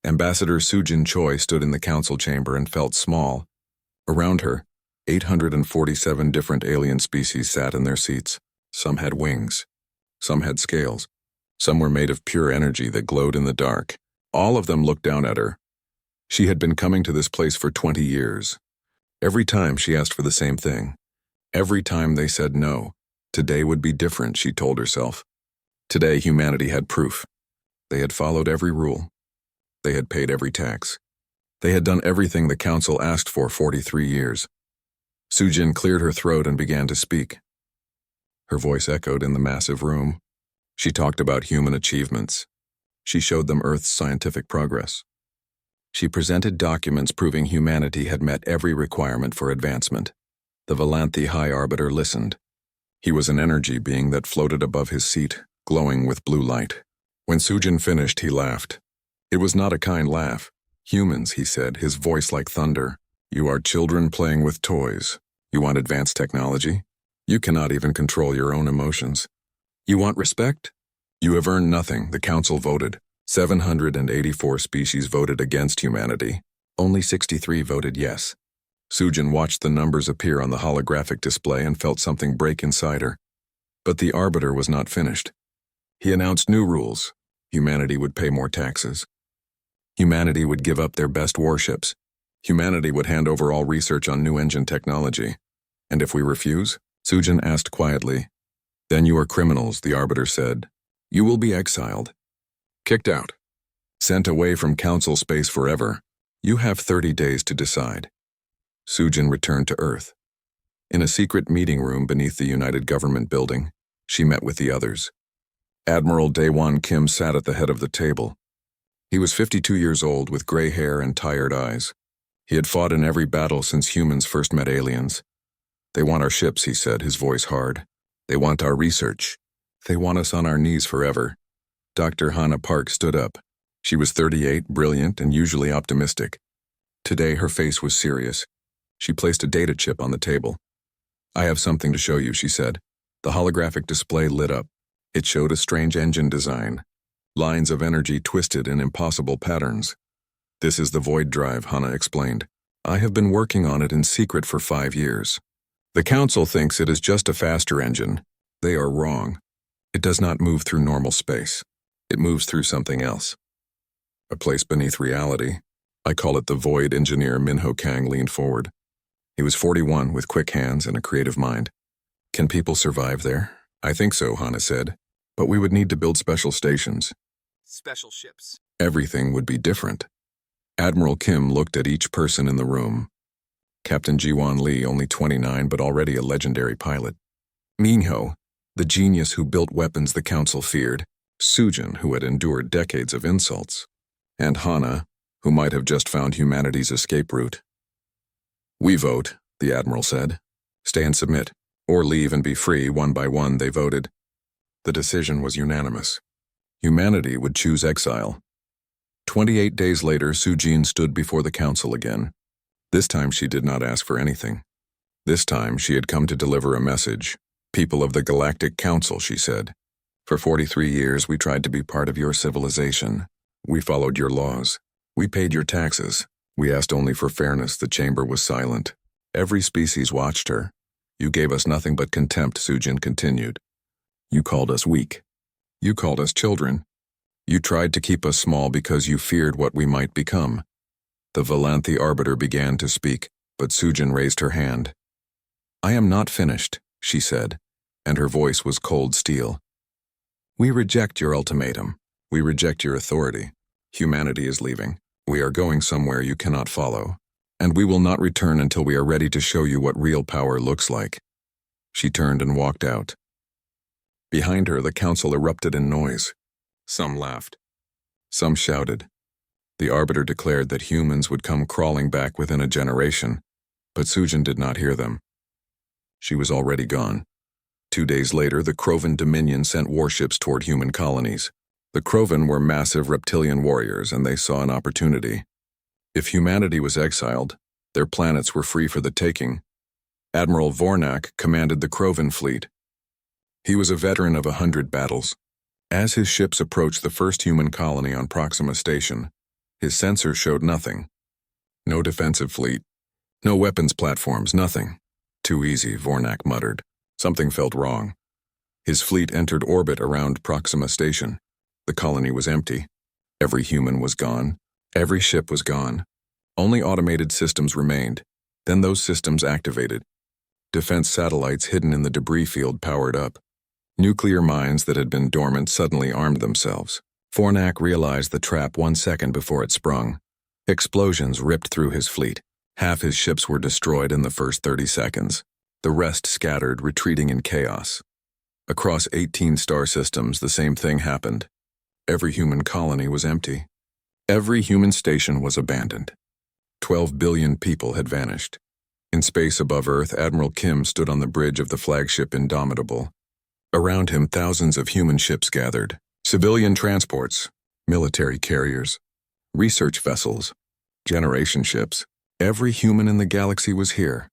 Ambassador Sujin Choi stood in the council chamber and felt small. Around her, 847 different alien species sat in their seats. Some had wings. Some had scales. Some were made of pure energy that glowed in the dark. All of them looked down at her. She had been coming to this place for 20 years. Every time she asked for the same thing. Every time they said no. Today would be different, she told herself. Today humanity had proof. They had followed every rule. They had paid every tax. They had done everything the council asked for 43 years. Sujin cleared her throat and began to speak. Her voice echoed in the massive room. She talked about human achievements. She showed them Earth's scientific progress. She presented documents proving humanity had met every requirement for advancement. The Valanthi High Arbiter listened. He was an energy being that floated above his seat, glowing with blue light. When Sujin finished, he laughed. It was not a kind laugh. Humans, he said, his voice like thunder. You are children playing with toys. You want advanced technology? You cannot even control your own emotions. You want respect? You have earned nothing, the council voted. 784 species voted against humanity. Only 63 voted yes. Sujin watched the numbers appear on the holographic display and felt something break inside her. But the Arbiter was not finished. He announced new rules. Humanity would pay more taxes. Humanity would give up their best warships. Humanity would hand over all research on new engine technology. And if we refuse? Sujin asked quietly. Then you are criminals, the Arbiter said. You will be exiled. Kicked out. Sent away from council space forever. You have 30 days to decide. Sujin returned to Earth. In a secret meeting room beneath the United Government building, she met with the others. Admiral Daewon Kim sat at the head of the table. He was 52 years old with gray hair and tired eyes. He had fought in every battle since humans first met aliens. They want our ships, he said, his voice hard. They want our research. They want us on our knees forever. Dr. Hannah Park stood up. She was 38, brilliant, and usually optimistic. Today her face was serious. She placed a data chip on the table. I have something to show you, she said. The holographic display lit up. It showed a strange engine design. Lines of energy twisted in impossible patterns. This is the Void Drive, Hannah explained. I have been working on it in secret for 5 years. The Council thinks it is just a faster engine. They are wrong. It does not move through normal space. It moves through something else. A place beneath reality. I call it the Void. Engineer Minho Kang leaned forward. He was 41 with quick hands and a creative mind. Can people survive there? I think so, Hannah said. But we would need to build special stations. Special ships. Everything would be different. Admiral Kim looked at each person in the room. Captain Jiwon Lee, only 29 but already a legendary pilot. Minho, the genius who built weapons the Council feared. Sujin, who had endured decades of insults. And Hannah, who might have just found humanity's escape route. We vote, the Admiral said. Stay and submit, or leave and be free. One by one they voted. The decision was unanimous. Humanity would choose exile. 28 days later, Sujin stood before the Council again. This time she did not ask for anything. This time she had come to deliver a message. People of the Galactic Council, she said. For 43 years we tried to be part of your civilization. We followed your laws. We paid your taxes. We asked only for fairness. The chamber was silent. Every species watched her. You gave us nothing but contempt, Sujin continued. You called us weak. You called us children. You tried to keep us small because you feared what we might become. The Valanthi Arbiter began to speak, but Sujin raised her hand. I am not finished, she said, and her voice was cold steel. We reject your ultimatum. We reject your authority. Humanity is leaving. We are going somewhere you cannot follow, and we will not return until we are ready to show you what real power looks like. She turned and walked out. Behind her, the Council erupted in noise. Some laughed. Some shouted. The Arbiter declared that humans would come crawling back within a generation, but Sujin did not hear them. She was already gone. 2 days later, the Krovan Dominion sent warships toward human colonies. The Krovan were massive reptilian warriors, and they saw an opportunity. If humanity was exiled, their planets were free for the taking. Admiral Vornak commanded the Krovan fleet. He was a veteran of 100 battles. As his ships approached the first human colony on Proxima Station, His sensors showed nothing. No defensive fleet. No weapons platforms, nothing. Too easy, Vornak muttered. Something felt wrong. His fleet entered orbit around Proxima Station. The colony was empty. Every human was gone. Every ship was gone. Only automated systems remained. Then those systems activated. Defense satellites hidden in the debris field powered up. Nuclear mines that had been dormant suddenly armed themselves. Vornak realized the trap 1 second before it sprung. Explosions ripped through his fleet. Half his ships were destroyed in the first 30 seconds. The rest scattered, retreating in chaos. Across 18 star systems, the same thing happened. Every human colony was empty. Every human station was abandoned. 12 billion people had vanished. In space above Earth, Admiral Kim stood on the bridge of the flagship Indomitable. Around him, thousands of human ships gathered. Civilian transports, military carriers, research vessels, generation ships. Every human in the galaxy was here.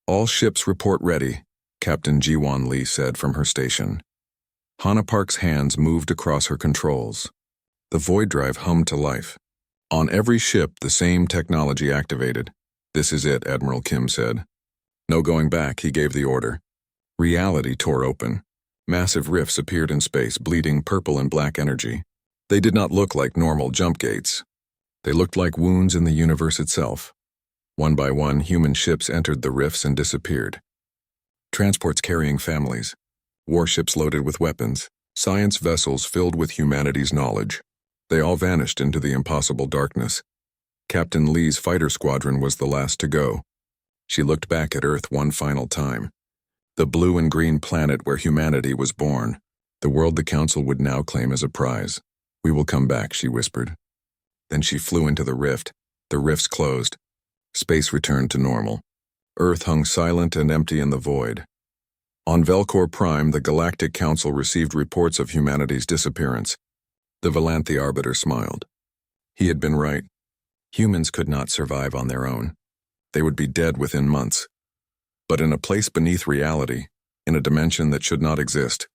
All ships report ready, Captain Jiwon Lee said from her station. Hana Park's hands moved across her controls. The void drive hummed to life. On every ship, the same technology activated. This is it, Admiral Kim said. No going back, he gave the order. Reality tore open. Massive rifts appeared in space, bleeding purple and black energy. They did not look like normal jump gates. They looked like wounds in the universe itself. One by one, human ships entered the rifts and disappeared. Transports carrying families, warships loaded with weapons, science vessels filled with humanity's knowledge. They all vanished into the impossible darkness. Captain Lee's fighter squadron was the last to go. She looked back at Earth one final time. The blue and green planet where humanity was born. The world the Council would now claim as a prize. We will come back, she whispered. Then she flew into the rift. The rifts closed. Space returned to normal. Earth hung silent and empty in the void. On Velcor Prime, the Galactic Council received reports of humanity's disappearance. The Valanthi Arbiter smiled. He had been right. Humans could not survive on their own. They would be dead within months. But in a place beneath reality, in a dimension that should not exist,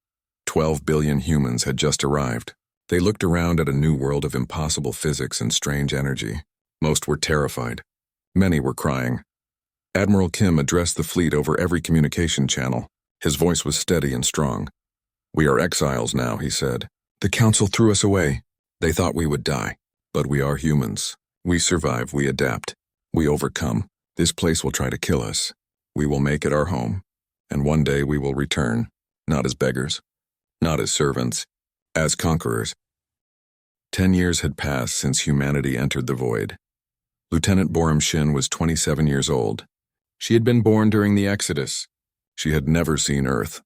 12 billion humans had just arrived. They looked around at a new world of impossible physics and strange energy. Most were terrified. Many were crying. Admiral Kim addressed the fleet over every communication channel. His voice was steady and strong. We are exiles now, he said. The Council threw us away. They thought we would die. But we are humans. We survive, we adapt. We overcome. This place will try to kill us. We will make it our home. And one day we will return, not as beggars, not as servants, as conquerors. 10 years had passed since humanity entered the void. Lieutenant Boram Shin was 27 years old. She had been born during the Exodus. She had never seen Earth.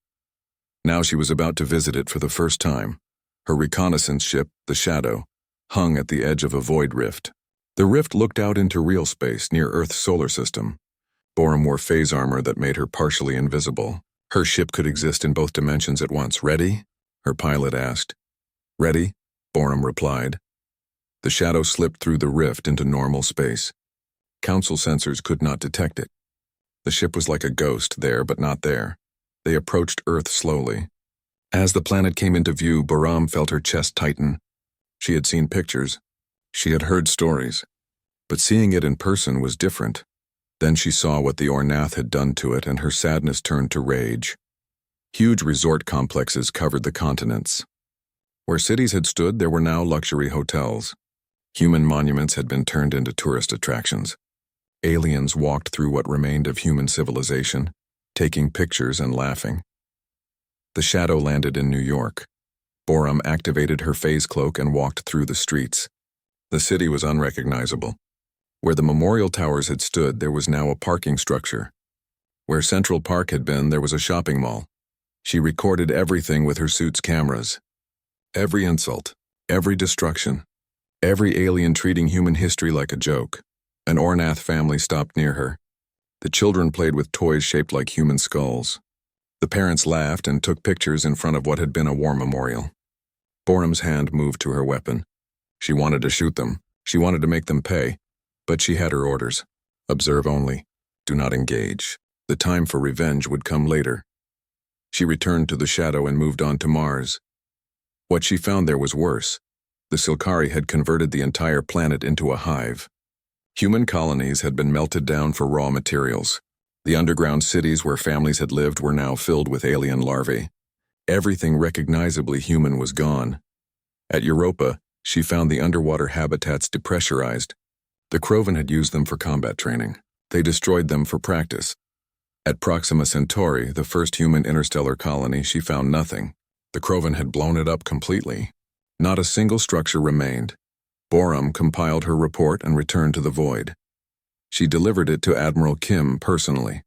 Now she was about to visit it for the first time. Her reconnaissance ship, the Shadow, hung at the edge of a void rift. The rift looked out into real space near Earth's solar system. Boram wore phase armor that made her partially invisible. Her ship could exist in both dimensions at once. Ready? Her pilot asked. Ready? Boram replied. The Shadow slipped through the rift into normal space. Council sensors could not detect it. The ship was like a ghost there, but not there. They approached Earth slowly. As the planet came into view, Boram felt her chest tighten. She had seen pictures. She had heard stories. But seeing it in person was different. Then she saw what the Ornath had done to it, and her sadness turned to rage. Huge resort complexes covered the continents. Where cities had stood, there were now luxury hotels. Human monuments had been turned into tourist attractions. Aliens walked through what remained of human civilization, taking pictures and laughing. The Shadow landed in New York. Boram activated her phase cloak and walked through the streets. The city was unrecognizable. Where the memorial towers had stood, there was now a parking structure. Where Central Park had been, there was a shopping mall. She recorded everything with her suit's cameras. Every insult, every destruction, every alien treating human history like a joke. An Ornath family stopped near her. The children played with toys shaped like human skulls. The parents laughed and took pictures in front of what had been a war memorial. Boram's hand moved to her weapon. She wanted to shoot them. She wanted to make them pay. But she had her orders. Observe only. Do not engage. The time for revenge would come later. She returned to the Shadow and moved on to Mars. What she found there was worse. The Silkari had converted the entire planet into a hive. Human colonies had been melted down for raw materials. The underground cities where families had lived were now filled with alien larvae. Everything recognizably human was gone. At Europa, she found the underwater habitats depressurized. The Krovan had used them for combat training. They destroyed them for practice. At Proxima Centauri, the first human interstellar colony, she found nothing. The Krovan had blown it up completely. Not a single structure remained. Borum compiled her report and returned to the void. She delivered it to Admiral Kim personally.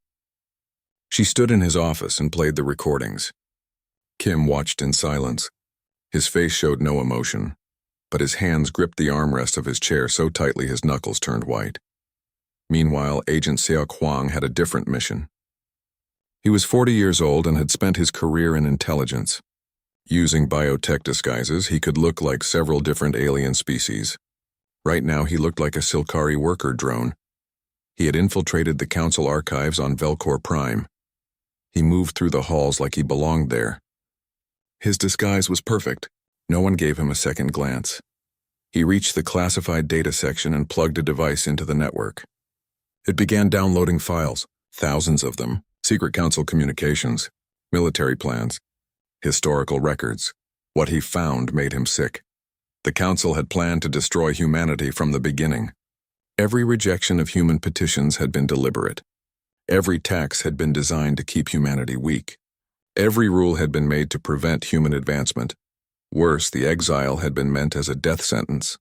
She stood in his office and played the recordings. Kim watched in silence. His face showed no emotion, but his hands gripped the armrest of his chair so tightly his knuckles turned white. Meanwhile, Agent Seok Hwang had a different mission. He was 40 years old and had spent his career in intelligence. Using biotech disguises, he could look like several different alien species. Right now, he looked like a Silkari worker drone. He had infiltrated the Council archives on Velcor Prime. He moved through the halls like he belonged there. His disguise was perfect. No one gave him a second glance. He reached the classified data section and plugged a device into the network. It began downloading files, thousands of them, secret council communications, military plans, historical records. What he found made him sick. The council had planned to destroy humanity from the beginning. Every rejection of human petitions had been deliberate. Every tax had been designed to keep humanity weak. Every rule had been made to prevent human advancement. Worse, the exile had been meant as a death sentence.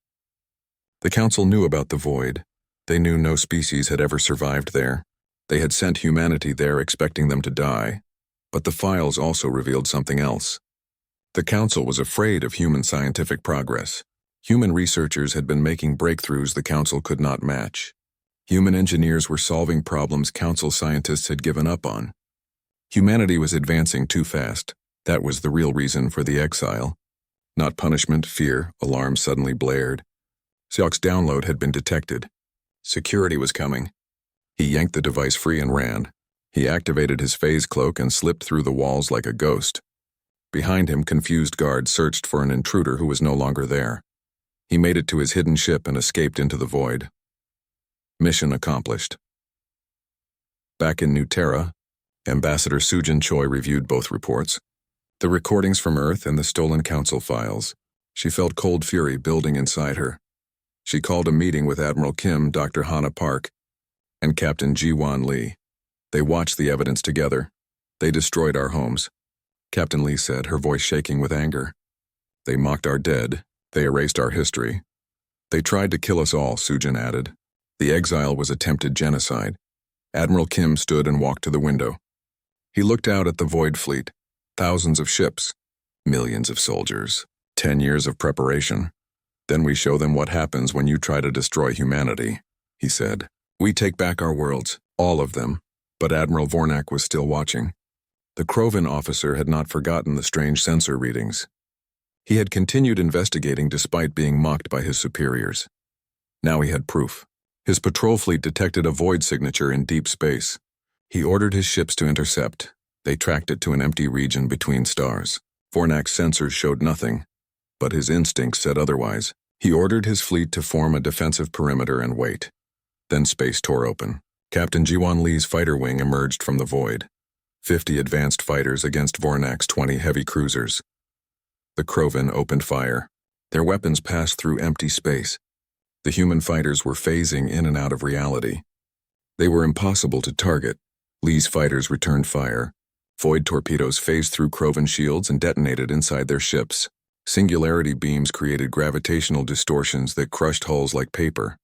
The council knew about the void. They knew no species had ever survived there. They had sent humanity there expecting them to die. But the files also revealed something else. The council was afraid of human scientific progress. Human researchers had been making breakthroughs the council could not match. Human engineers were solving problems council scientists had given up on. Humanity was advancing too fast. That was the real reason for the exile. Not punishment, fear, alarms suddenly blared. Seok's download had been detected. Security was coming. He yanked the device free and ran. He activated his phase cloak and slipped through the walls like a ghost. Behind him, confused guards searched for an intruder who was no longer there. He made it to his hidden ship and escaped into the void. Mission accomplished. Back in New Terra, Ambassador Sujin Choi reviewed both reports. The recordings from Earth and the stolen council files. She felt cold fury building inside her. She called a meeting with Admiral Kim, Dr. Hana Park, and Captain Ji-Wan Lee. They watched the evidence together. They destroyed our homes. Captain Lee said, her voice shaking with anger. They mocked our dead. They erased our history. They tried to kill us all, Sujin added. The exile was attempted genocide. Admiral Kim stood and walked to the window. He looked out at the void fleet. Thousands of ships. Millions of soldiers. 10 years of preparation. Then we show them what happens when you try to destroy humanity, he said. We take back our worlds, all of them. But Admiral Vornak was still watching. The Krovan officer had not forgotten the strange sensor readings. He had continued investigating despite being mocked by his superiors. Now he had proof. His patrol fleet detected a void signature in deep space. He ordered his ships to intercept. They tracked it to an empty region between stars. Vornak's sensors showed nothing, but his instincts said otherwise. He ordered his fleet to form a defensive perimeter and wait. Then space tore open. Captain Ji-Wan Lee's fighter wing emerged from the void. 50 advanced fighters against Vornak's 20 heavy cruisers. The Krovan opened fire. Their weapons passed through empty space. The human fighters were phasing in and out of reality. They were impossible to target. Lee's fighters returned fire. Void torpedoes phased through Krovan shields and detonated inside their ships. Singularity beams created gravitational distortions that crushed hulls like paper.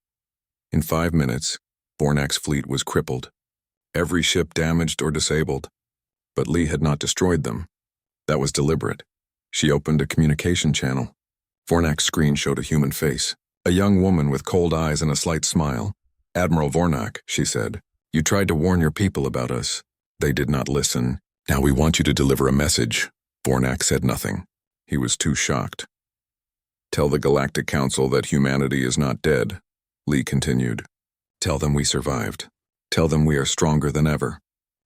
In 5 minutes, Vornak's fleet was crippled. Every ship damaged or disabled. But Lee had not destroyed them. That was deliberate. She opened a communication channel. Vornak's screen showed a human face. A young woman with cold eyes and a slight smile. Admiral Vornak, she said, you tried to warn your people about us. They did not listen. Now we want you to deliver a message. Vornak said nothing. He was too shocked. Tell the Galactic Council that humanity is not dead, Lee continued. Tell them we survived. Tell them we are stronger than ever.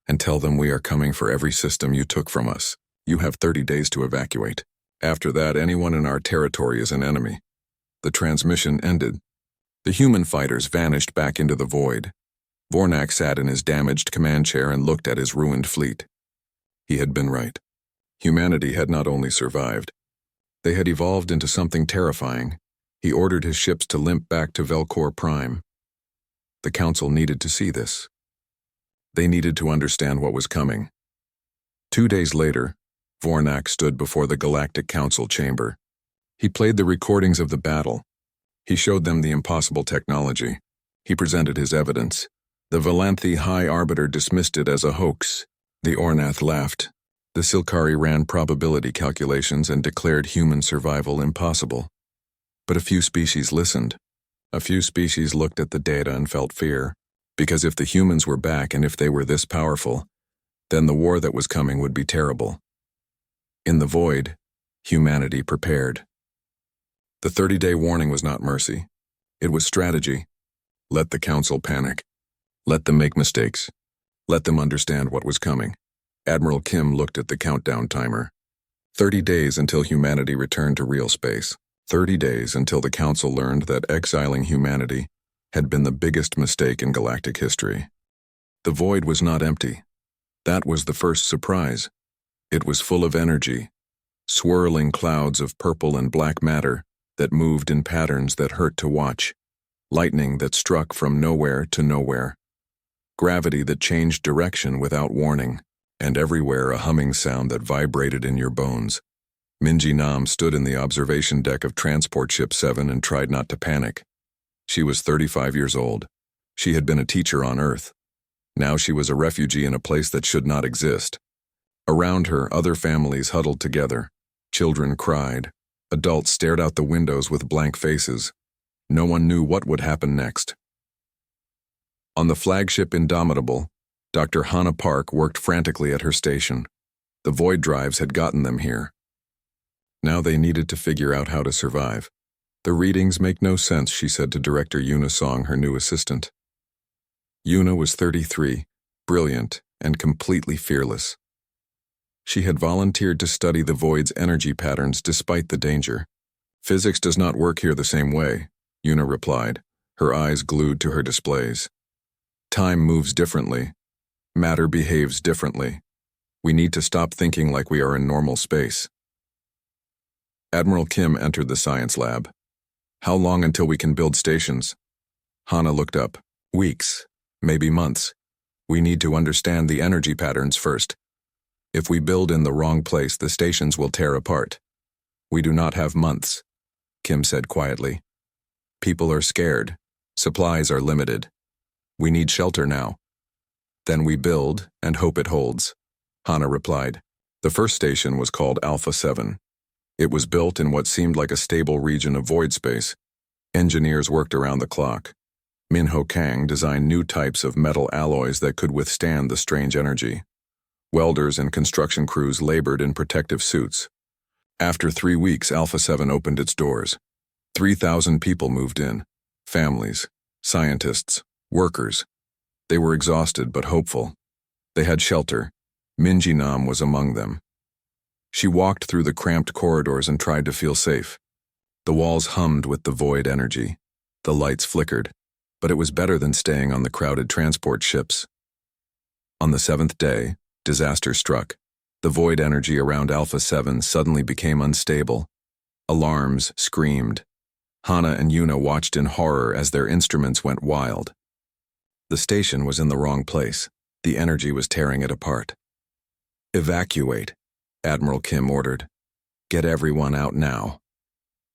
And tell them we are coming for every system you took from us. You have 30 days to evacuate. After that, anyone in our territory is an enemy. The transmission ended. The human fighters vanished back into the void. Vornak sat in his damaged command chair and looked at his ruined fleet. He had been right. Humanity had not only survived, they had evolved into something terrifying. He ordered his ships to limp back to Velcor Prime. The Council needed to see this. They needed to understand what was coming. 2 days later, Vornak stood before the Galactic Council chamber. He played the recordings of the battle. He showed them the impossible technology. He presented his evidence. The Valanthi High Arbiter dismissed it as a hoax. The Ornath laughed. The Silkari ran probability calculations and declared human survival impossible. But a few species listened. A few species looked at the data and felt fear, because if the humans were back and if they were this powerful, then the war that was coming would be terrible. In the void, humanity prepared. The 30-day warning was not mercy. It was strategy. Let the Council panic. Let them make mistakes. Let them understand what was coming. Admiral Kim looked at the countdown timer. 30 days until humanity returned to real space. 30 days until the Council learned that exiling humanity had been the biggest mistake in galactic history. The void was not empty. That was the first surprise. It was full of energy, swirling clouds of purple and black matter that moved in patterns that hurt to watch, lightning that struck from nowhere to nowhere, gravity that changed direction without warning, and everywhere a humming sound that vibrated in your bones. Minji Nam stood in the observation deck of Transport Ship 7 and tried not to panic. She was 35 years old. She had been a teacher on Earth. Now she was a refugee in a place that should not exist. Around her, other families huddled together. Children cried. Adults stared out the windows with blank faces. No one knew what would happen next. On the flagship Indomitable, Dr. Hannah Park worked frantically at her station. The void drives had gotten them here. Now they needed to figure out how to survive. The readings make no sense, she said to Director Yuna Song, her new assistant. Yuna was 33, brilliant, and completely fearless. She had volunteered to study the void's energy patterns despite the danger. Physics does not work here the same way, Yuna replied, her eyes glued to her displays. Time moves differently. Matter behaves differently. We need to stop thinking like we are in normal space. Admiral Kim entered the science lab. How long until we can build stations? Hana looked up. Weeks, maybe months. We need to understand the energy patterns first. If we build in the wrong place, the stations will tear apart. We do not have months, Kim said quietly. People are scared. Supplies are limited. We need shelter now. Then we build and hope it holds, Hana replied. The first station was called Alpha 7. It was built in what seemed like a stable region of void space. Engineers worked around the clock. Minho Kang designed new types of metal alloys that could withstand the strange energy. Welders and construction crews labored in protective suits. After 3 weeks, Alpha 7 opened its doors. 3,000 people moved in. Families, scientists, workers. They were exhausted but hopeful. They had shelter. Minji Nam was among them. She walked through the cramped corridors and tried to feel safe. The walls hummed with the void energy. The lights flickered, but it was better than staying on the crowded transport ships. On the 7th day, disaster struck. The void energy around Alpha 7 suddenly became unstable. Alarms screamed. Hana and Yuna watched in horror as their instruments went wild. The station was in the wrong place. The energy was tearing it apart. Evacuate, Admiral Kim ordered. Get everyone out now.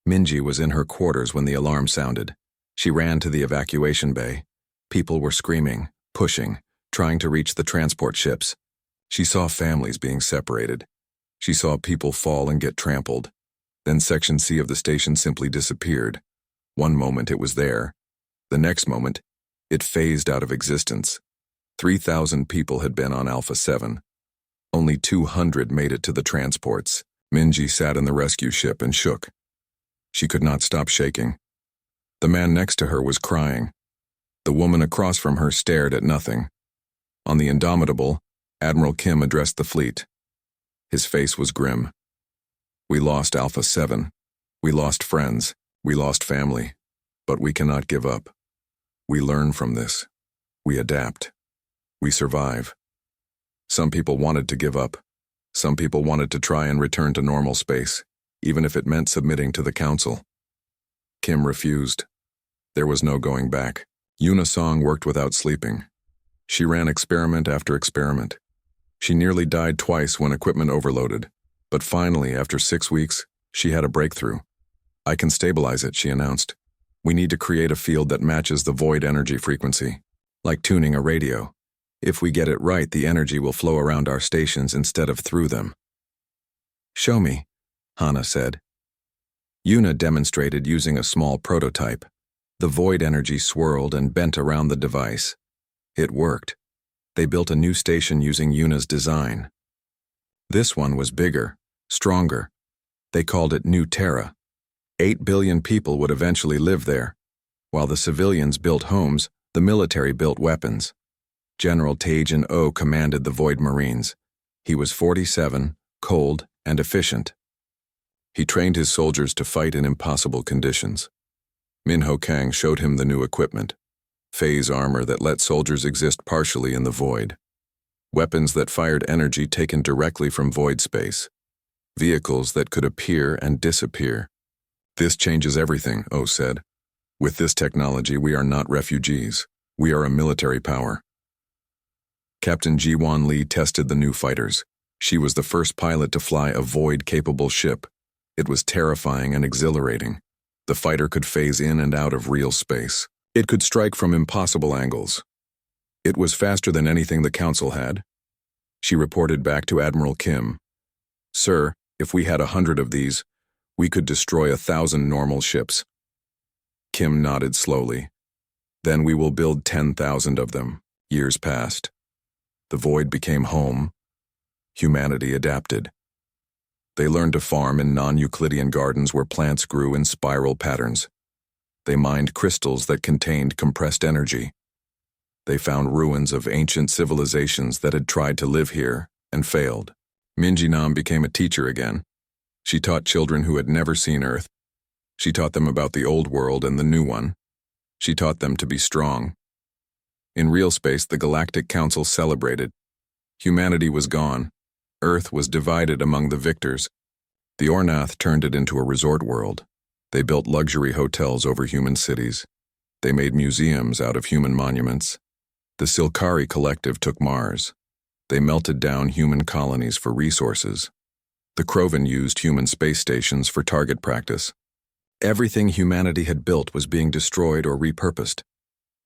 Minji was in her quarters when the alarm sounded. She ran to the evacuation bay. People were screaming, pushing, trying to reach the transport ships. She saw families being separated. She saw people fall and get trampled. Then Section C of the station simply disappeared. One moment it was there. The next moment, it phased out of existence. 3,000 people had been on Alpha 7. Only 200 made it to the transports. Minji sat in the rescue ship and shook. She could not stop shaking. The man next to her was crying. The woman across from her stared at nothing. On the Indomitable, Admiral Kim addressed the fleet. His face was grim. We lost Alpha 7. We lost friends. We lost family, but we cannot give up. We learn from this. We adapt. We survive. Some people wanted to give up. Some people wanted to try and return to normal space, even if it meant submitting to the council. Kim refused. There was no going back. Yuna Song worked without sleeping. She ran experiment after experiment. She nearly died twice when equipment overloaded, but finally, after 6 weeks, she had a breakthrough. "I can stabilize it," she announced. "We need to create a field that matches the void energy frequency, like tuning a radio. If we get it right, the energy will flow around our stations instead of through them." "Show me," Hana said. Yuna demonstrated using a small prototype. The void energy swirled and bent around the device. It worked. They built a new station using Yuna's design. This one was bigger, stronger. They called it New Terra. 8 billion people would eventually live there. While the civilians built homes, the military built weapons. General Taejin Oh commanded the Void Marines. He was 47, cold, and efficient. He trained his soldiers to fight in impossible conditions. Min Ho Kang showed him the new equipment. Phase armor that let soldiers exist partially in the void. Weapons that fired energy taken directly from void space. Vehicles that could appear and disappear. "This changes everything," Oh said. "With this technology, we are not refugees. We are a military power." Captain Ji-won Lee tested the new fighters. She was the first pilot to fly a void-capable ship. It was terrifying and exhilarating. The fighter could phase in and out of real space. It could strike from impossible angles. It was faster than anything the council had. She reported back to Admiral Kim. "Sir, if we had 100 of these, we could destroy 1,000 normal ships." Kim nodded slowly. "Then we will build 10,000 of them." Years passed. The void became home. Humanity adapted. They learned to farm in non-Euclidean gardens where plants grew in spiral patterns. They mined crystals that contained compressed energy. They found ruins of ancient civilizations that had tried to live here and failed. Minjinam became a teacher again. She taught children who had never seen Earth. She taught them about the old world and the new one. She taught them to be strong. In real space, the Galactic Council celebrated. Humanity was gone. Earth was divided among the victors. The Ornath turned it into a resort world. They built luxury hotels over human cities. They made museums out of human monuments. The Silkari Collective took Mars. They melted down human colonies for resources. The Krovan used human space stations for target practice. Everything humanity had built was being destroyed or repurposed.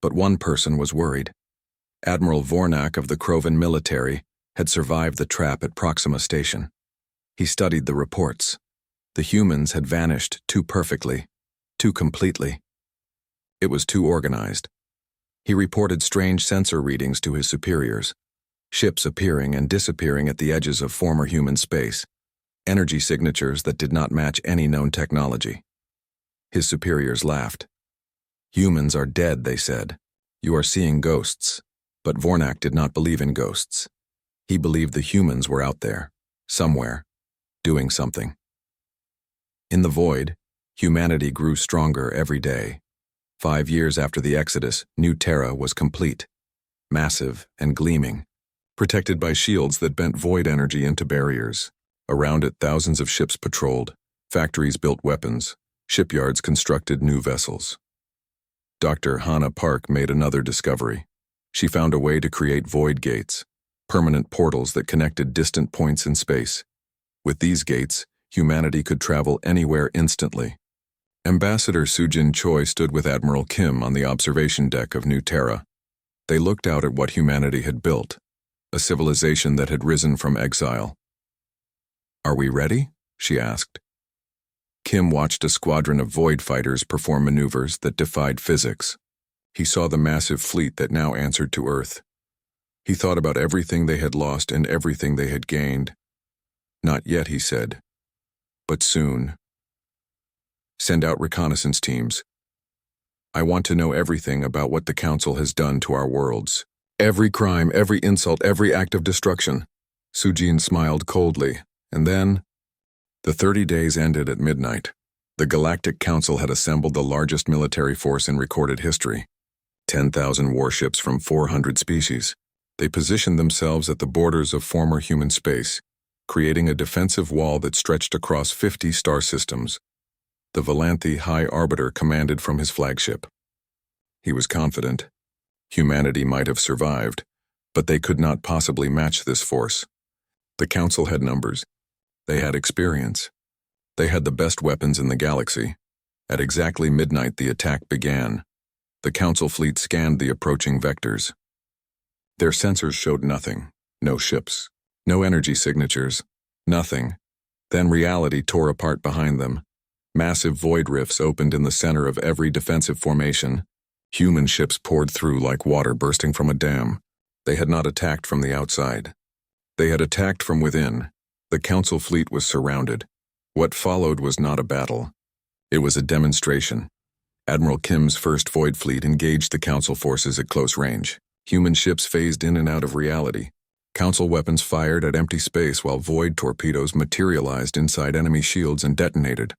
But one person was worried. Admiral Vornak of the Krovan military had survived the trap at Proxima Station. He studied the reports. The humans had vanished too perfectly, too completely. It was too organized. He reported strange sensor readings to his superiors. Ships appearing and disappearing at the edges of former human space. Energy signatures that did not match any known technology. His superiors laughed. "Humans are dead," they said. "You are seeing ghosts." But Vornak did not believe in ghosts. He believed the humans were out there, somewhere, doing something. In the void, humanity grew stronger every day. 5 years after the Exodus, New Terra was complete, massive and gleaming, protected by shields that bent void energy into barriers. Around it, thousands of ships patrolled, factories built weapons, shipyards constructed new vessels. Dr. Hannah Park made another discovery. She found a way to create void gates, permanent portals that connected distant points in space. With these gates, humanity could travel anywhere instantly. Ambassador Sujin Choi stood with Admiral Kim on the observation deck of New Terra. They looked out at what humanity had built, a civilization that had risen from exile. "Are we ready?" she asked. Kim watched a squadron of void fighters perform maneuvers that defied physics. He saw the massive fleet that now answered to Earth. He thought about everything they had lost and everything they had gained. "Not yet," he said. "But soon. Send out reconnaissance teams. I want to know everything about what the Council has done to our worlds. Every crime, every insult, every act of destruction." Sujin smiled coldly, and then, the 30 days ended at midnight. The Galactic Council had assembled the largest military force in recorded history. 10,000 warships from 400 species. They positioned themselves at the borders of former human space, creating a defensive wall that stretched across 50 star systems. The Valanthi High Arbiter commanded from his flagship. He was confident. Humanity might have survived, but they could not possibly match this force. The Council had numbers. They had experience. They had the best weapons in the galaxy. At exactly midnight, the attack began. The Council fleet scanned the approaching vectors. Their sensors showed nothing. No ships. No energy signatures. Nothing. Then reality tore apart behind them. Massive void rifts opened in the center of every defensive formation. Human ships poured through like water bursting from a dam. They had not attacked from the outside. They had attacked from within. The Council fleet was surrounded. What followed was not a battle. It was a demonstration. Admiral Kim's first Void Fleet engaged the Council forces at close range. Human ships phased in and out of reality. Council weapons fired at empty space while Void torpedoes materialized inside enemy shields and detonated.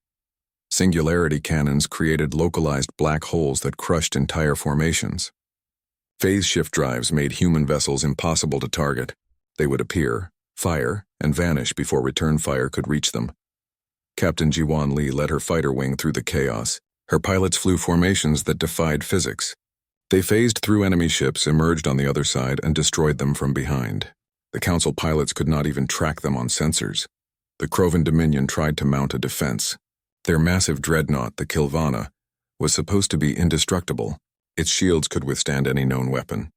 Singularity cannons created localized black holes that crushed entire formations. Phase shift drives made human vessels impossible to target. They would appear, fire, and vanish before return fire could reach them. Captain Jiwan Lee led her fighter wing through the chaos. Her pilots flew formations that defied physics. They phased through enemy ships, emerged on the other side, and destroyed them from behind. The Council pilots could not even track them on sensors. The Krovan Dominion tried to mount a defense. Their massive dreadnought, the Kilvana, was supposed to be indestructible. Its shields could withstand any known weapon.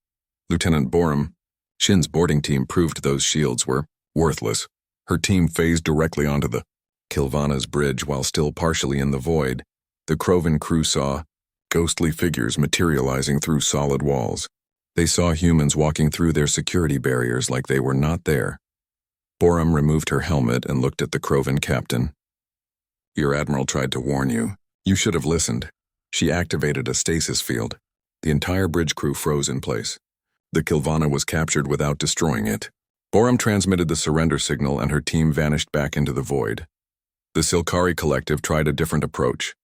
Lieutenant Borum, Shin's boarding team, proved those shields were worthless. Her team phased directly onto the Kilvana's bridge while still partially in the void. The Krovan crew saw ghostly figures materializing through solid walls. They saw humans walking through their security barriers like they were not there. Borum removed her helmet and looked at the Krovan captain. Your admiral tried to warn you. You should have listened. She activated a stasis field. The entire bridge crew froze in place. The Kilvana was captured without destroying it. Borum transmitted the surrender signal and her team vanished back into the void. The Silkari Collective tried a different approach.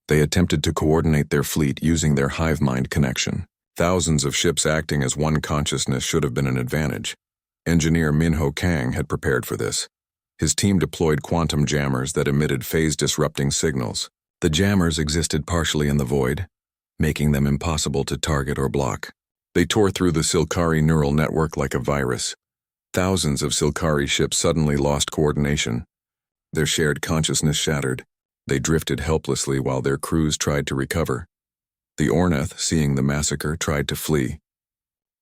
They attempted to coordinate their fleet using their hive mind connection. Thousands of ships acting as one consciousness should have been an advantage. Engineer Minho Kang had prepared for this. His team deployed quantum jammers that emitted phase-disrupting signals. The jammers existed partially in the void, making them impossible to target or block. They tore through the Silkari neural network like a virus. Thousands of Silkari ships suddenly lost coordination. Their shared consciousness shattered. They drifted helplessly while their crews tried to recover. The Orneth, seeing the massacre, tried to flee.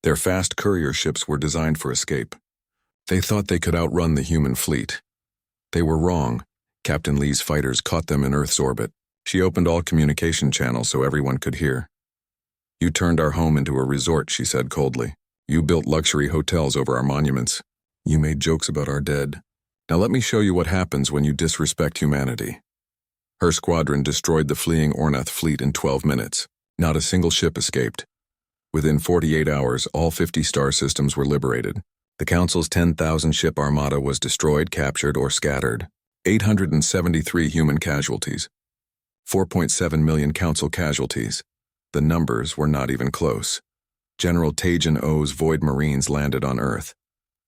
Their fast courier ships were designed for escape. They thought they could outrun the human fleet. They were wrong. Captain Lee's fighters caught them in Earth's orbit. She opened all communication channels so everyone could hear. You turned our home into a resort, she said coldly. You built luxury hotels over our monuments. You made jokes about our dead. Now let me show you what happens when you disrespect humanity. Her squadron destroyed the fleeing Orneth fleet in 12 minutes. Not a single ship escaped. Within 48 hours, all 50 star systems were liberated. The Council's 10,000 ship armada was destroyed, captured, or scattered. 873 human casualties. 4.7 million Council casualties. The numbers were not even close. General Tajan O's Void Marines landed on Earth.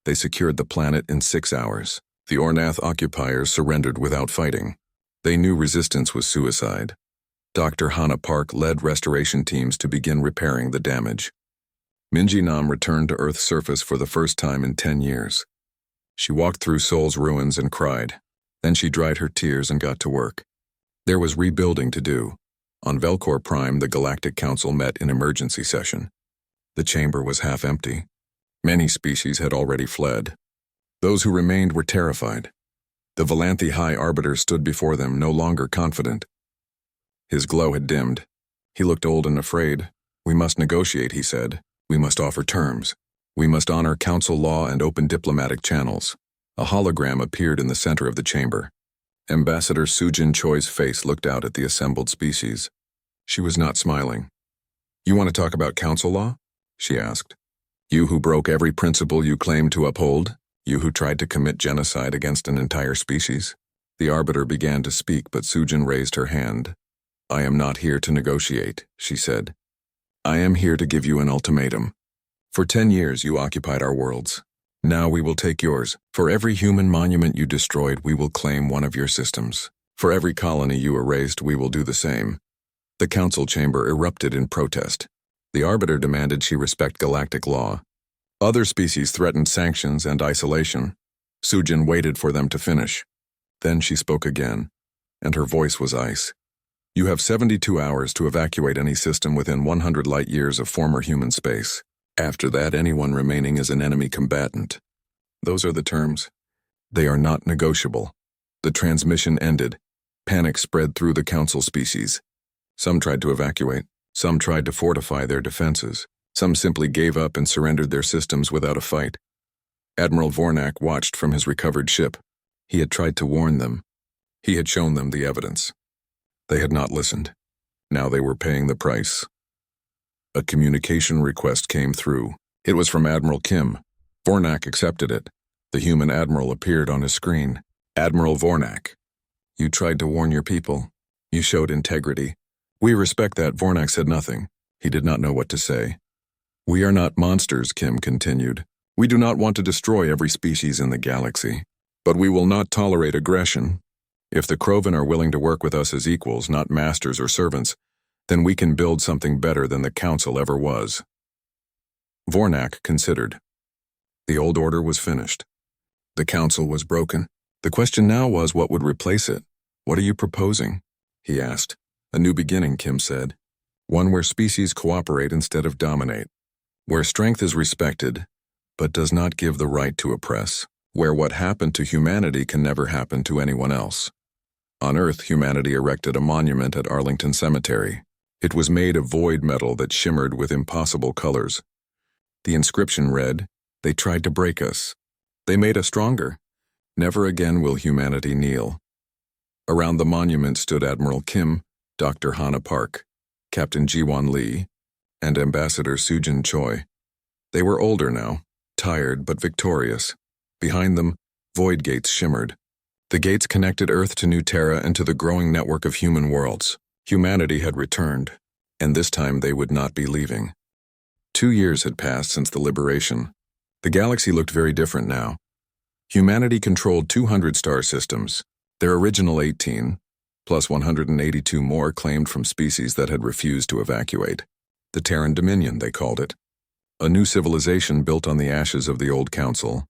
They secured the planet in 6 hours. The Ornath occupiers surrendered without fighting. They knew resistance was suicide. Dr. Hana Park led restoration teams to begin repairing the damage. Minji Nam returned to Earth's surface for the first time in 10 years. She walked through Seoul's ruins and cried. Then she dried her tears and got to work. There was rebuilding to do. On Velcor Prime, the Galactic Council met in emergency session. The chamber was half empty. Many species had already fled. Those who remained were terrified. The Valanthi High Arbiter stood before them, no longer confident. His glow had dimmed. He looked old and afraid. We must negotiate, he said. We must offer terms. We must honor council law and open diplomatic channels. A hologram appeared in the center of the chamber. Ambassador Sujin Choi's face looked out at the assembled species. She was not smiling. You want to talk about council law? She asked. You who broke every principle you claimed to uphold? You who tried to commit genocide against an entire species? The Arbiter began to speak, but Sujin raised her hand. "I am not here to negotiate," she said. "I am here to give you an ultimatum. For 10 years you occupied our worlds. Now we will take yours. For every human monument you destroyed, we will claim one of your systems. For every colony you erased, we will do the same." The council chamber erupted in protest. The Arbiter demanded she respect galactic law. Other species threatened sanctions and isolation. Sujin waited for them to finish. Then she spoke again, and her voice was ice. "You have 72 hours to evacuate any system within 100 light-years of former human space. After that, anyone remaining is an enemy combatant. Those are the terms. They are not negotiable." The transmission ended. Panic spread through the council species. Some tried to evacuate. Some tried to fortify their defenses. Some simply gave up and surrendered their systems without a fight. Admiral Vornak watched from his recovered ship. He had tried to warn them. He had shown them the evidence. They had not listened. Now they were paying the price. A communication request came through. It was from Admiral Kim. Vornak accepted it. The human admiral appeared on his screen. "Admiral Vornak, you tried to warn your people. You showed integrity. We respect that." Vornak said nothing. He did not know what to say. "We are not monsters," Kim continued. "We do not want to destroy every species in the galaxy. But we will not tolerate aggression. If the Krovan are willing to work with us as equals, not masters or servants, then we can build something better than the Council ever was." Vornak considered. The old order was finished. The Council was broken. The question now was, what would replace it? "What are you proposing?" he asked. "A new beginning," Kim said. "One where species cooperate instead of dominate. Where strength is respected, but does not give the right to oppress. Where what happened to humanity can never happen to anyone else." On Earth, humanity erected a monument at Arlington Cemetery. It was made of void metal that shimmered with impossible colors. The inscription read, "They tried to break us. They made us stronger. Never again will humanity kneel." Around the monument stood Admiral Kim, Dr. Hana Park, Captain Jiwon Lee, and Ambassador Sujin Choi. They were older now, tired but victorious. Behind them, void gates shimmered. The gates connected Earth to New Terra and to the growing network of human worlds. Humanity had returned, and this time they would not be leaving. 2 years had passed since the liberation. The galaxy looked very different now. Humanity controlled 200 star systems, their original 18, plus 182 more claimed from species that had refused to evacuate. The Terran Dominion, they called it. A new civilization built on the ashes of the old council.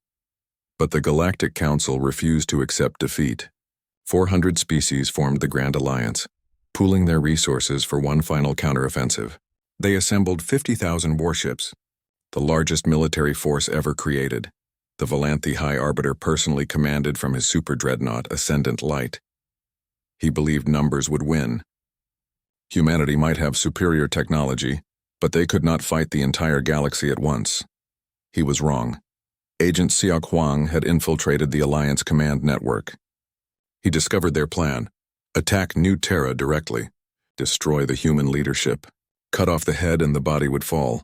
But the Galactic Council refused to accept defeat. 400 species formed the Grand Alliance, pooling their resources for one final counteroffensive. They assembled 50,000 warships, the largest military force ever created. The Valanthi High Arbiter personally commanded from his super dreadnought, Ascendant Light. He believed numbers would win. Humanity might have superior technology, but they could not fight the entire galaxy at once. He was wrong. Agent Xiao Huang had infiltrated the Alliance command network. He discovered their plan: attack New Terra directly, destroy the human leadership, cut off the head and the body would fall.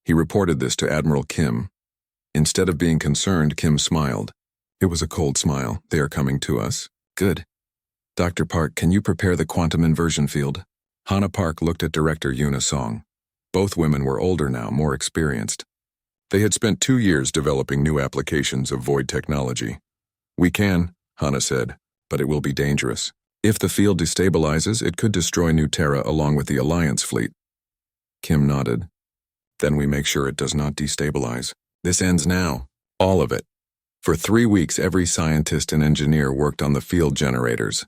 He reported this to Admiral Kim. Instead of being concerned, Kim smiled. It was a cold smile. "They are coming to us. Good. Dr. Park, can you prepare the quantum inversion field?" Hana Park looked at Director Yuna Song. Both women were older now, more experienced. They had spent 2 years developing new applications of void technology. "We can," Hana said, "but it will be dangerous. If the field destabilizes, it could destroy New Terra along with the Alliance fleet." Kim nodded. "Then we make sure it does not destabilize. This ends now. All of it." For 3 weeks, every scientist and engineer worked on the field generators.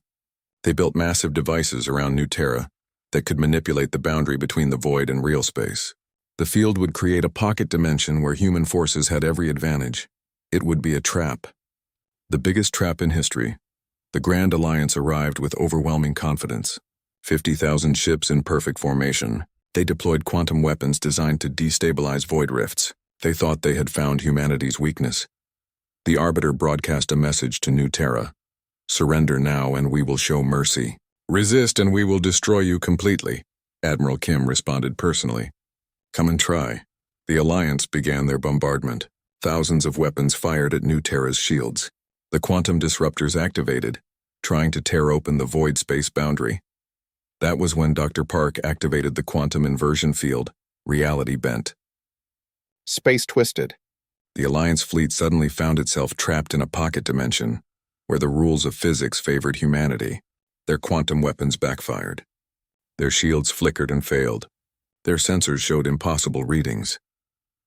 They built massive devices around New Terra that could manipulate the boundary between the void and real space. The field would create a pocket dimension where human forces had every advantage. It would be a trap. The biggest trap in history. The Grand Alliance arrived with overwhelming confidence. 50,000 ships in perfect formation. They deployed quantum weapons designed to destabilize void rifts. They thought they had found humanity's weakness. The Arbiter broadcast a message to New Terra. "Surrender now and we will show mercy. Resist and we will destroy you completely." Admiral Kim responded personally. "Come and try." The Alliance began their bombardment. Thousands of weapons fired at New Terra's shields. The quantum disruptors activated, trying to tear open the void space boundary. That was when Dr. Park activated the quantum inversion field, reality bent. Space twisted. The Alliance fleet suddenly found itself trapped in a pocket dimension, where the rules of physics favored humanity. Their quantum weapons backfired. Their shields flickered and failed. Their sensors showed impossible readings.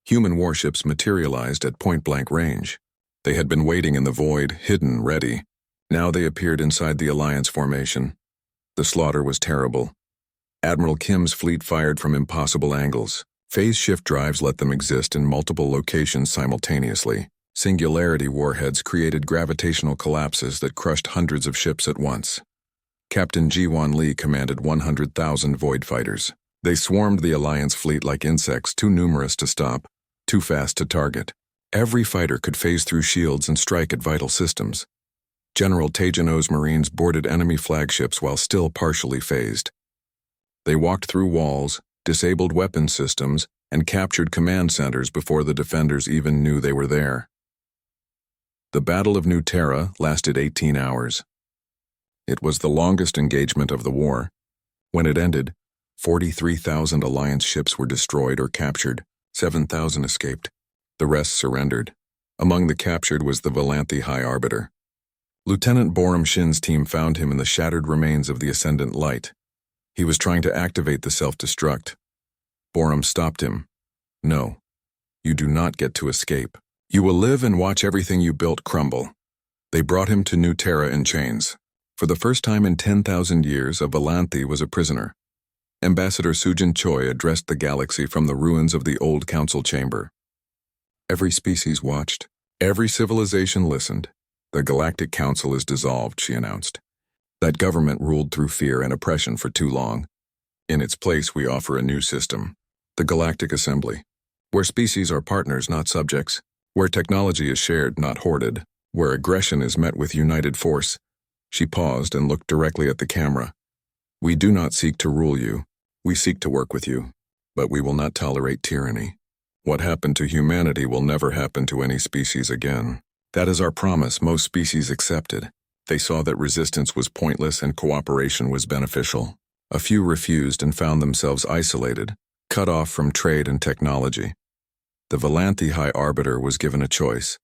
Human warships materialized at point-blank range. They had been waiting in the void, hidden, ready. Now they appeared inside the Alliance formation. The slaughter was terrible. Admiral Kim's fleet fired from impossible angles. Phase shift drives let them exist in multiple locations simultaneously. Singularity warheads created gravitational collapses that crushed hundreds of ships at once. Captain Ji-Wan Lee commanded 100,000 void fighters. They swarmed the Alliance fleet like insects, too numerous to stop, too fast to target. Every fighter could phase through shields and strike at vital systems. General Tejanow's Marines boarded enemy flagships while still partially phased. They walked through walls, disabled weapon systems, and captured command centers before the defenders even knew they were there. The Battle of New Terra lasted 18 hours. It was the longest engagement of the war. When it ended, 43,000 Alliance ships were destroyed or captured. 7,000 escaped. The rest surrendered. Among the captured was the Valanthe High Arbiter. Lieutenant Borum Shin's team found him in the shattered remains of the Ascendant Light. He was trying to activate the self-destruct. Borum stopped him. No, you do not get to escape. You will live and watch everything you built crumble. They brought him to New Terra in chains. For the first time in 10,000 years, a Valanthe was a prisoner. Ambassador Sujin Choi addressed the galaxy from the ruins of the old council chamber. Every species watched. Every civilization listened. The Galactic Council is dissolved, she announced. That government ruled through fear and oppression for too long. In its place, we offer a new system. The Galactic Assembly. Where species are partners, not subjects. Where technology is shared, not hoarded. Where aggression is met with united force. She paused and looked directly at the camera. We do not seek to rule you. We seek to work with you. But we will not tolerate tyranny. What happened to humanity will never happen to any species again. That is our promise. Most species accepted. They saw that resistance was pointless and cooperation was beneficial. A few refused and found themselves isolated, cut off from trade and technology. The Valanthe High Arbiter was given a choice.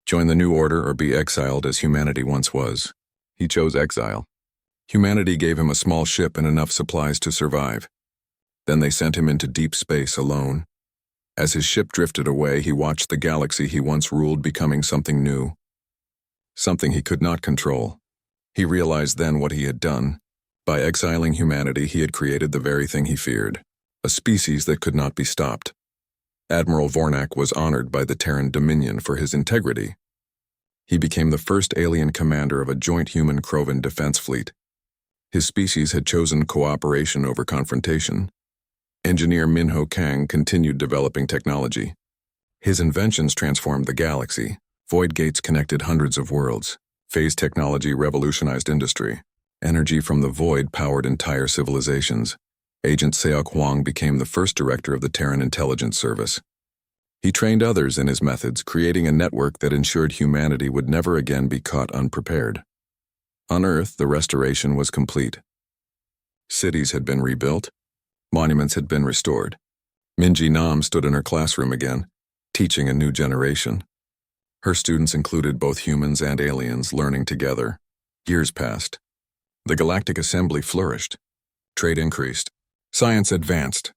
Join the New Order or be exiled as humanity once was. He chose exile. Humanity gave him a small ship and enough supplies to survive. Then they sent him into deep space alone. As his ship drifted away, he watched the galaxy he once ruled becoming something new. Something he could not control. He realized then what he had done. By exiling humanity, he had created the very thing he feared. A species that could not be stopped. Admiral Vornak was honored by the Terran Dominion for his integrity. He became the first alien commander of a joint human-Krovan defense fleet. His species had chosen cooperation over confrontation. Engineer Minho Kang continued developing technology. His inventions transformed the galaxy. Void gates connected hundreds of worlds. Phase technology revolutionized industry. Energy from the void powered entire civilizations. Agent Seok Hwang became the first director of the Terran Intelligence Service. He trained others in his methods, creating a network that ensured humanity would never again be caught unprepared. On Earth, the restoration was complete. Cities had been rebuilt. Monuments had been restored. Minji Nam stood in her classroom again, teaching a new generation. Her students included both humans and aliens learning together. Years passed. The Galactic Assembly flourished. Trade increased. Science advanced.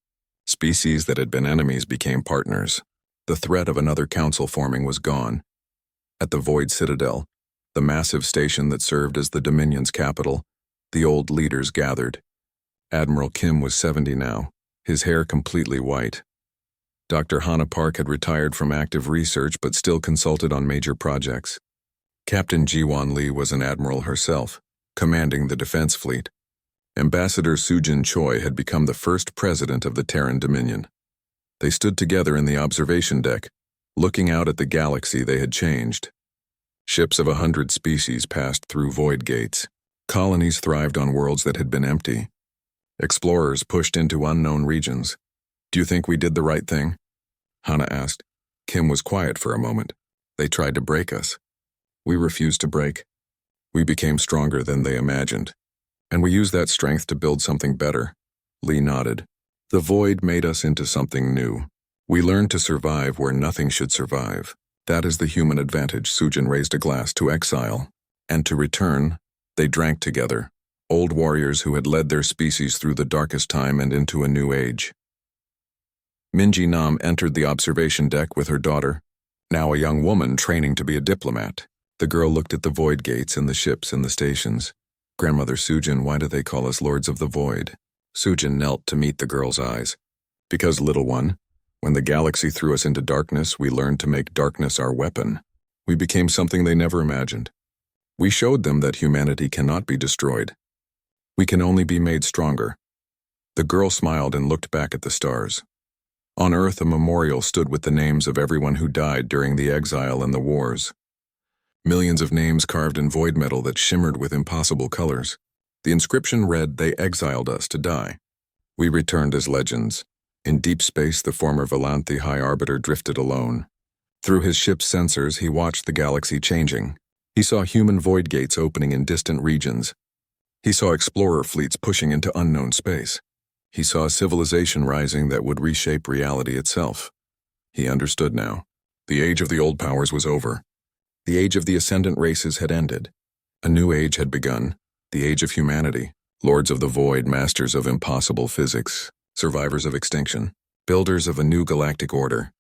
Species that had been enemies became partners. The threat of another council forming was gone. At the Void Citadel, the massive station that served as the Dominion's capital, the old leaders gathered. Admiral Kim was 70 now, his hair completely white. Dr. Hannah Park had retired from active research but still consulted on major projects. Captain Ji-Wan Lee was an admiral herself, commanding the defense fleet. Ambassador Sujin Choi had become the first president of the Terran Dominion. They stood together in the observation deck, looking out at the galaxy they had changed. Ships of 100 species passed through void gates. Colonies thrived on worlds that had been empty. Explorers pushed into unknown regions. Do you think we did the right thing? Hannah asked. Kim was quiet for a moment. They tried to break us. We refused to break. We became stronger than they imagined. And we used that strength to build something better. Lee nodded. The void made us into something new. We learned to survive where nothing should survive. That is the human advantage. Sujin raised a glass to Exile. And to return, they drank together. Old warriors who had led their species through the darkest time and into a new age. Minji Nam entered the observation deck with her daughter, now a young woman training to be a diplomat. The girl looked at the void gates and the ships and the stations. Grandmother Sujin, why do they call us Lords of the Void? Sujin knelt to meet the girl's eyes. Because, little one, when the galaxy threw us into darkness, we learned to make darkness our weapon. We became something they never imagined. We showed them that humanity cannot be destroyed. We can only be made stronger. The girl smiled and looked back at the stars. On Earth, a memorial stood with the names of everyone who died during the exile and the wars. Millions of names carved in void metal that shimmered with impossible colors. The inscription read, "They exiled us to die." We returned as legends. In deep space, the former Volanthi High Arbiter drifted alone. Through his ship's sensors, he watched the galaxy changing. He saw human void gates opening in distant regions. He saw explorer fleets pushing into unknown space. He saw a civilization rising that would reshape reality itself. He understood now. The age of the old powers was over. The age of the ascendant races had ended. A new age had begun, the age of humanity. Lords of the Void, masters of impossible physics, survivors of extinction, builders of a new galactic order.